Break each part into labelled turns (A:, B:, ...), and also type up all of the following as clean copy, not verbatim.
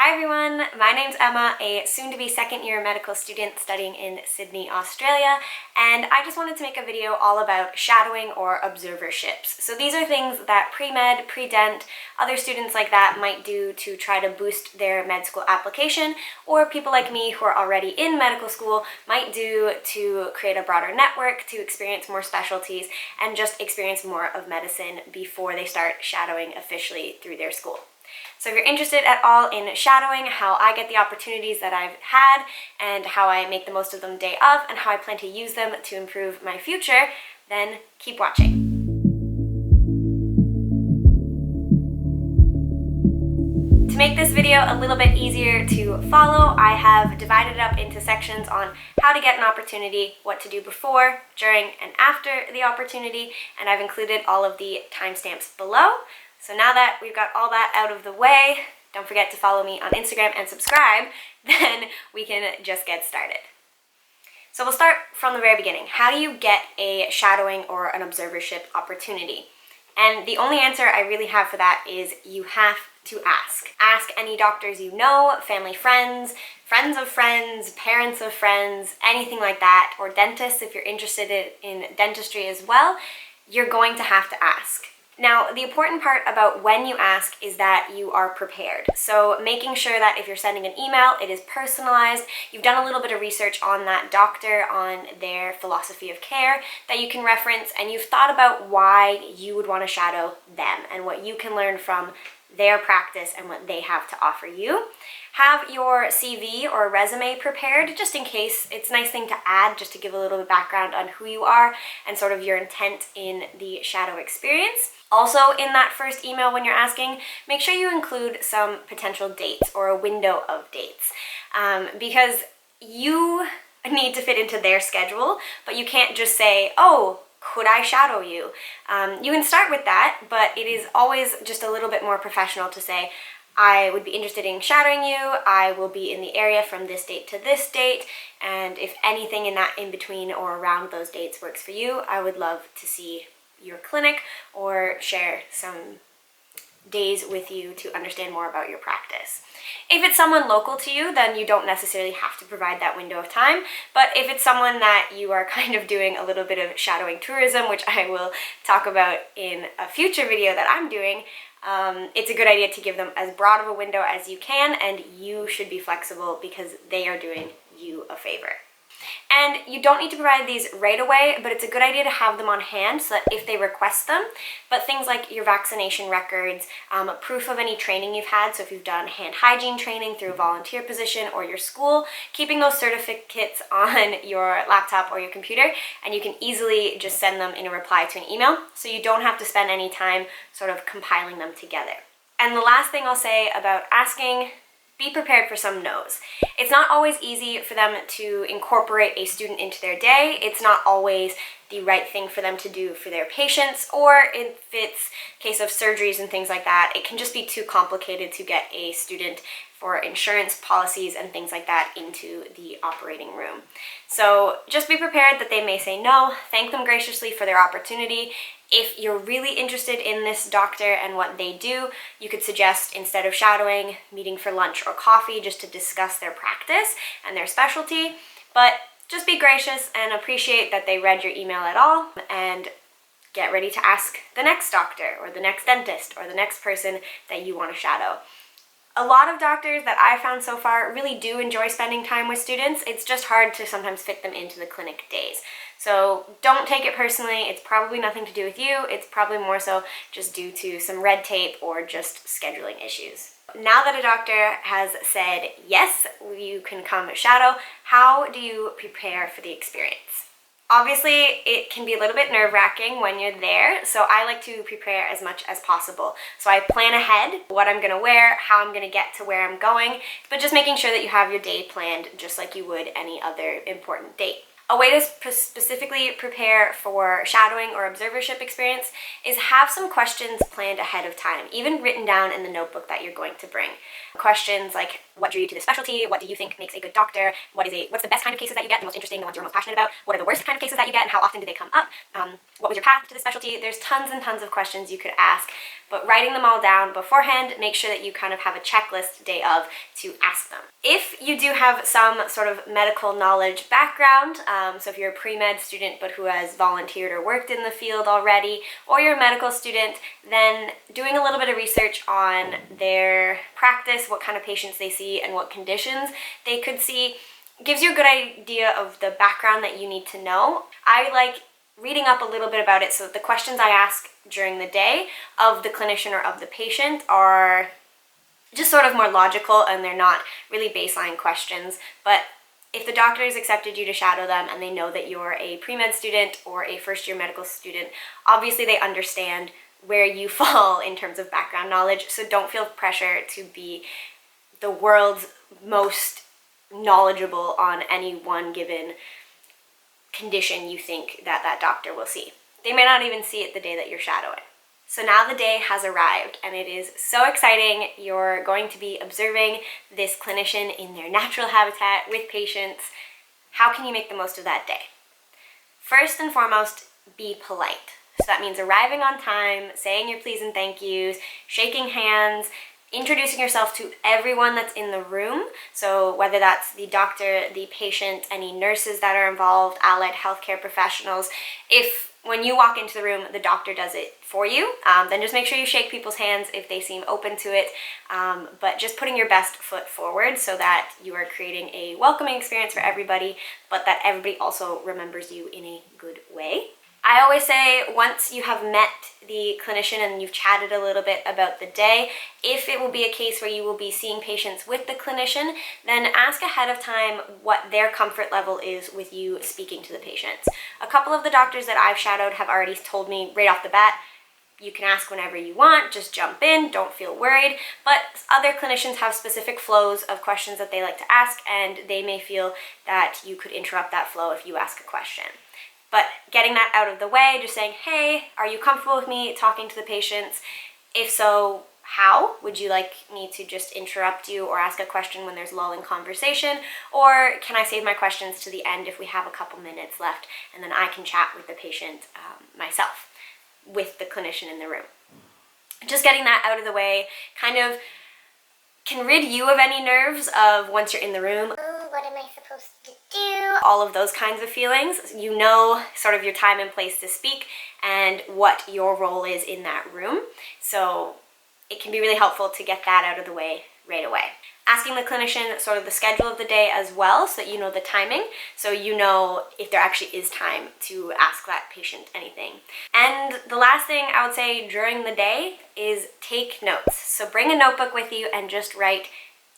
A: Hi everyone, my name's Emma, a soon-to-be second-year medical student studying in Sydney, Australia, and I just wanted to make a video all about shadowing or observerships. So these are things that pre-med, pre-dent, other students like that might do to try to boost their med school application, or people like me who are already in medical school might do to create a broader network, to experience more specialties, and just experience more of medicine before they start shadowing officially through their school. So if you're interested at all in shadowing, how I get the opportunities that I've had, and how I make the most of them day of, and how I plan to use them to improve my future, then keep watching. To make this video a little bit easier to follow, I have divided it up into sections on how to get an opportunity, what to do before, during, and after the opportunity, and I've included all of the timestamps below. So now that we've got all that out of the way, don't forget to follow me on Instagram and subscribe, then we can just get started. So we'll start from the very beginning. How do you get a shadowing or an observership opportunity? And the only answer I really have for that is you have to ask. Ask any doctors you know, family, friends, friends of friends, parents of friends, anything like that, or dentists if you're interested in dentistry as well. You're going to have to ask. Now, the important part about when you ask is that you are prepared. So making sure that if you're sending an email, it is personalized, you've done a little bit of research on that doctor, on their philosophy of care that you can reference, and you've thought about why you would want to shadow them and what you can learn from their practice and what they have to offer you. Have your CV or resume prepared just in case. It's a nice thing to add just to give a little bit of background on who you are and sort of your intent in the shadow experience. Also, in that first email when you're asking, make sure you include some potential dates or a window of dates because you need to fit into their schedule, but you can't just say, oh, could I shadow you? You can start with that, but it is always just a little bit more professional to say, I would be interested in shadowing you, I will be in the area from this date to this date, and if anything in that in between or around those dates works for you, I would love to see your clinic or share some days with you to understand more about your practice. If it's someone local to you, then you don't necessarily have to provide that window of time, but if it's someone that you are kind of doing a little bit of shadowing tourism, which I will talk about in a future video that I'm doing, it's a good idea to give them as broad of a window as you can, and you should be flexible because they are doing you a favor. And you don't need to provide these right away, but it's a good idea to have them on hand so that if they request them, but things like your vaccination records, proof of any training you've had, so if you've done hand hygiene training through a volunteer position or your school, keeping those certificates on your laptop or your computer, and you can easily just send them in a reply to an email, so you don't have to spend any time sort of compiling them together. And the last thing I'll say about asking, be prepared for some no's. It's not always easy for them to incorporate a student into their day. It's not always the right thing for them to do for their patients, or if it's a case of surgeries and things like that, it can just be too complicated to get a student for insurance policies and things like that into the operating room. So just be prepared that they may say no. Thank them graciously for their opportunity. If you're really interested in this doctor and what they do, you could suggest, instead of shadowing, meeting for lunch or coffee just to discuss their practice and their specialty. But just be gracious and appreciate that they read your email at all, and get ready to ask the next doctor or the next dentist or the next person that you want to shadow. A lot of doctors that I've found so far really do enjoy spending time with students. It's just hard to sometimes fit them into the clinic days. So don't take it personally. It's probably nothing to do with you. It's probably more so just due to some red tape or just scheduling issues. Now that a doctor has said, yes, you can come shadow, how do you prepare for the experience? Obviously, it can be a little bit nerve-wracking when you're there, so I like to prepare as much as possible. So I plan ahead what I'm going to wear, how I'm going to get to where I'm going, but just making sure that you have your day planned just like you would any other important date. A way to specifically prepare for shadowing or observership experience is have some questions planned ahead of time, even written down in the notebook that you're going to bring. Questions like, what drew you to this specialty, what do you think makes a good doctor, what's the best kind of cases that you get, the most interesting, the ones you're most passionate about, what are the worst kind of cases that you get, and how often do they come up, what was your path to the specialty. There's tons and tons of questions you could ask, but writing them all down beforehand, make sure that you kind of have a checklist day of to ask them. If you do have some sort of medical knowledge background, so if you're a pre-med student but who has volunteered or worked in the field already, or you're a medical student, then doing a little bit of research on their practice, what kind of patients they see and what conditions they could see, gives you a good idea of the background that you need to know. I like reading up a little bit about it so that the questions I ask during the day of the clinician or of the patient are just sort of more logical, and they're not really baseline questions. But if the doctor has accepted you to shadow them and they know that you're a pre-med student or a first-year medical student, obviously they understand where you fall in terms of background knowledge, so don't feel pressure to be the world's most knowledgeable on any one given condition you think that that doctor will see. They may not even see it the day that you're shadowing. So now the day has arrived and it is so exciting. You're going to be observing this clinician in their natural habitat with patients. How can you make the most of that day? First and foremost, be polite. So that means arriving on time, saying your please and thank yous, shaking hands, introducing yourself to everyone that's in the room. So whether that's the doctor, the patient, any nurses that are involved, allied healthcare professionals. If when you walk into the room, the doctor does it for you, then just make sure you shake people's hands if they seem open to it, but just putting your best foot forward so that you are creating a welcoming experience for everybody, but that everybody also remembers you in a good way. I always say once you have met the clinician and you've chatted a little bit about the day, if it will be a case where you will be seeing patients with the clinician, then ask ahead of time what their comfort level is with you speaking to the patients. A couple of the doctors that I've shadowed have already told me right off the bat, you can ask whenever you want, just jump in, don't feel worried. But other clinicians have specific flows of questions that they like to ask, and they may feel that you could interrupt that flow if you ask a question. But getting that out of the way, just saying, hey, are you comfortable with me talking to the patients? If so, how? Would you like me to just interrupt you or ask a question when there's lull in conversation? Or can I save my questions to the end if we have a couple minutes left, and then I can chat with the patient myself, with the clinician in the room? Just getting that out of the way kind of can rid you of any nerves of once you're in the room. What am I supposed to do? All of those kinds of feelings. You know sort of your time and place to speak and what your role is in that room. So it can be really helpful to get that out of the way right away. Asking the clinician sort of the schedule of the day as well, so that you know the timing, so you know if there actually is time to ask that patient anything. And the last thing I would say during the day is take notes. So bring a notebook with you and just write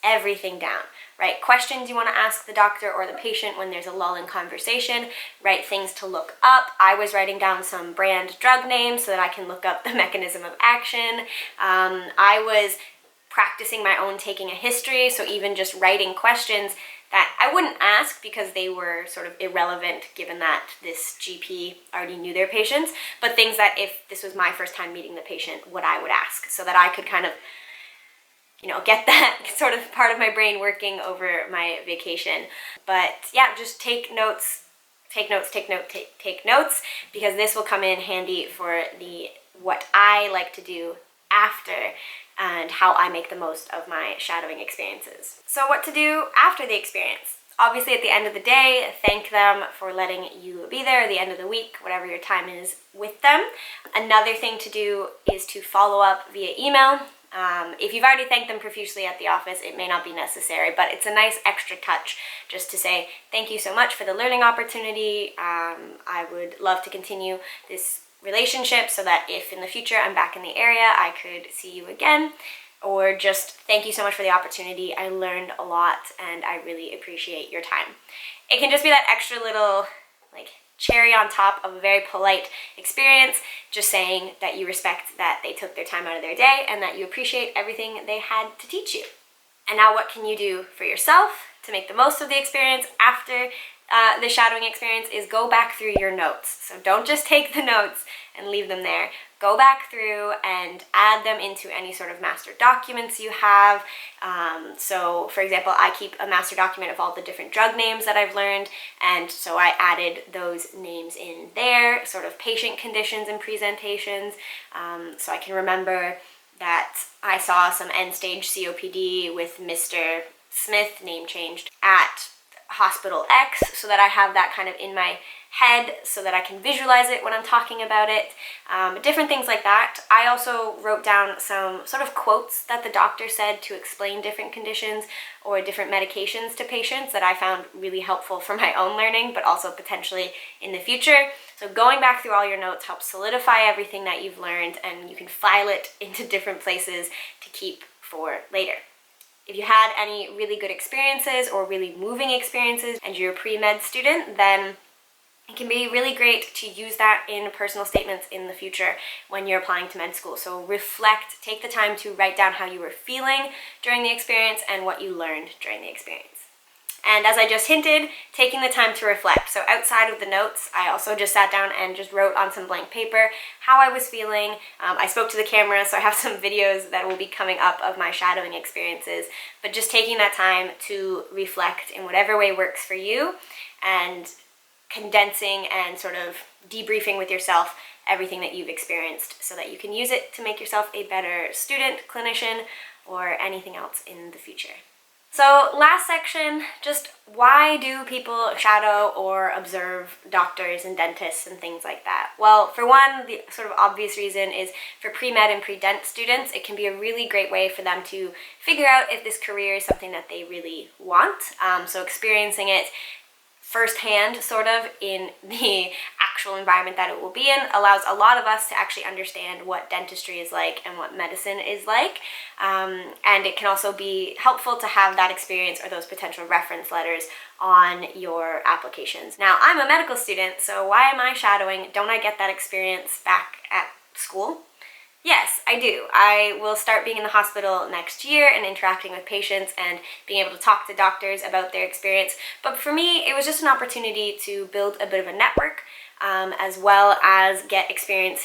A: everything down. Write questions you want to ask the doctor or the patient when there's a lull in conversation. Write things to look up. I was writing down some brand drug names so that I can look up the mechanism of action. I was practicing my own taking a history, so even just writing questions that I wouldn't ask because they were sort of irrelevant given that this GP already knew their patients, but things that if this was my first time meeting the patient, what I would ask, so that I could kind of, you know, get that sort of part of my brain working over my vacation. But yeah, just take notes, take notes, take notes, because this will come in handy for what I like to do after and how I make the most of my shadowing experiences. So what to do after the experience? Obviously at the end of the day, thank them for letting you be there, at the end of the week, whatever your time is with them. Another thing to do is to follow up via email. If you've already thanked them profusely at the office, it may not be necessary, but it's a nice extra touch just to say, thank you so much for the learning opportunity. I would love to continue this relationship so that if in the future I'm back in the area, I could see you again. Or just thank you so much for the opportunity. I learned a lot and I really appreciate your time. It can just be that extra little like cherry on top of a very polite experience, just saying that you respect that they took their time out of their day and that you appreciate everything they had to teach you. And now what can you do for yourself to make the most of the experience after the shadowing experience is go back through your notes. So don't just take the notes and leave them there. Go back through and add them into any sort of master documents you have. So for example, I keep a master document of all the different drug names that I've learned, and so I added those names in there, sort of patient conditions and presentations, so I can remember that I saw some end-stage COPD with Mr. Smith, name changed, at Hospital X, so that I have that kind of in my head so that I can visualize it when I'm talking about it. Different things like that. I also wrote down some sort of quotes that the doctor said to explain different conditions or different medications to patients that I found really helpful for my own learning, but also potentially in the future. So going back through all your notes helps solidify everything that you've learned, and you can file it into different places to keep for later. If you had any really good experiences or really moving experiences and you're a pre-med student, then it can be really great to use that in personal statements in the future when you're applying to med school. So reflect, take the time to write down how you were feeling during the experience and what you learned during the experience. And as I just hinted, taking the time to reflect. So outside of the notes, I also just sat down and just wrote on some blank paper how I was feeling. I spoke to the camera, so I have some videos that will be coming up of my shadowing experiences. But just taking that time to reflect in whatever way works for you, and condensing and sort of debriefing with yourself everything that you've experienced so that you can use it to make yourself a better student, clinician, or anything else in the future. So last section, just why do people shadow or observe doctors and dentists and things like that? Well, for one, the sort of obvious reason is for pre-med and pre-dent students, it can be a really great way for them to figure out if this career is something that they really want. So experiencing it firsthand, sort of, in the actual environment that it will be in, allows a lot of us to actually understand what dentistry is like and what medicine is like. And it can also be helpful to have that experience or those potential reference letters on your applications. Now, I'm a medical student, so why am I shadowing? Don't I get that experience back at school? Yes, I do. I will start being in the hospital next year and interacting with patients and being able to talk to doctors about their experience. But for me, it was just an opportunity to build a bit of a network, as well as get experience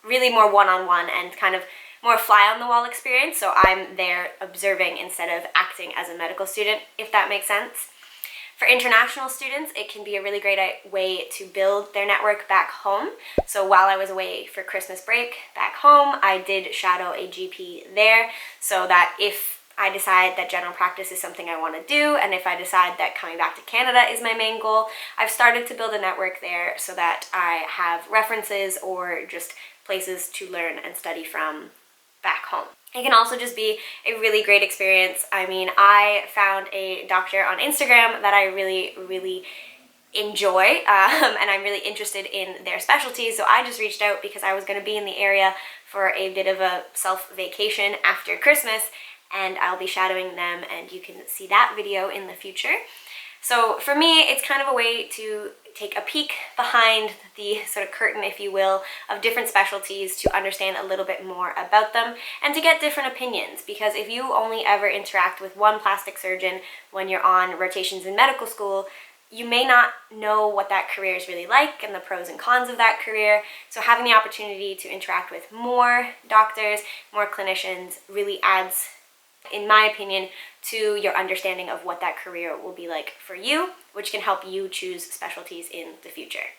A: really more one-on-one and kind of more fly-on-the-wall experience. So I'm there observing instead of acting as a medical student, if that makes sense. For international students, it can be a really great way to build their network back home. So while I was away for Christmas break back home, I did shadow a GP there, so that if I decide that general practice is something I want to do, and if I decide that coming back to Canada is my main goal, I've started to build a network there so that I have references or just places to learn and study from back home. It can also just be a really great experience. I mean, I found a doctor on Instagram that I really enjoy, and I'm really interested in their specialties, so I just reached out because I was going to be in the area for a bit of a self-vacation after Christmas, and I'll be shadowing them, and you can see that video in the future. So for me, it's kind of a way to take a peek behind the sort of curtain, if you will, of different specialties to understand a little bit more about them and to get different opinions. Because if you only ever interact with one plastic surgeon when you're on rotations in medical school, you may not know what that career is really like and the pros and cons of that career. So having the opportunity to interact with more doctors, more clinicians, really adds, in my opinion, to your understanding of what that career will be like for you, which can help you choose specialties in the future.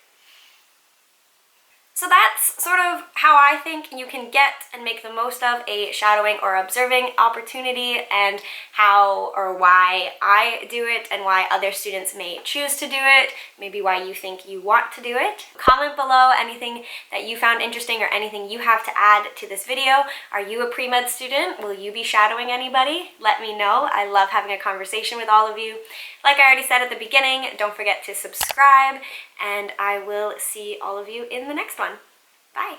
A: So that's sort of how I think you can get and make the most of a shadowing or observing opportunity, and how or why I do it and why other students may choose to do it, maybe why you think you want to do it. Comment below anything that you found interesting or anything you have to add to this video. Are you a pre-med student? Will you be shadowing anybody? Let me know. I love having a conversation with all of you. Like I already said at the beginning, don't forget to subscribe, and I will see all of you in the next one. Bye!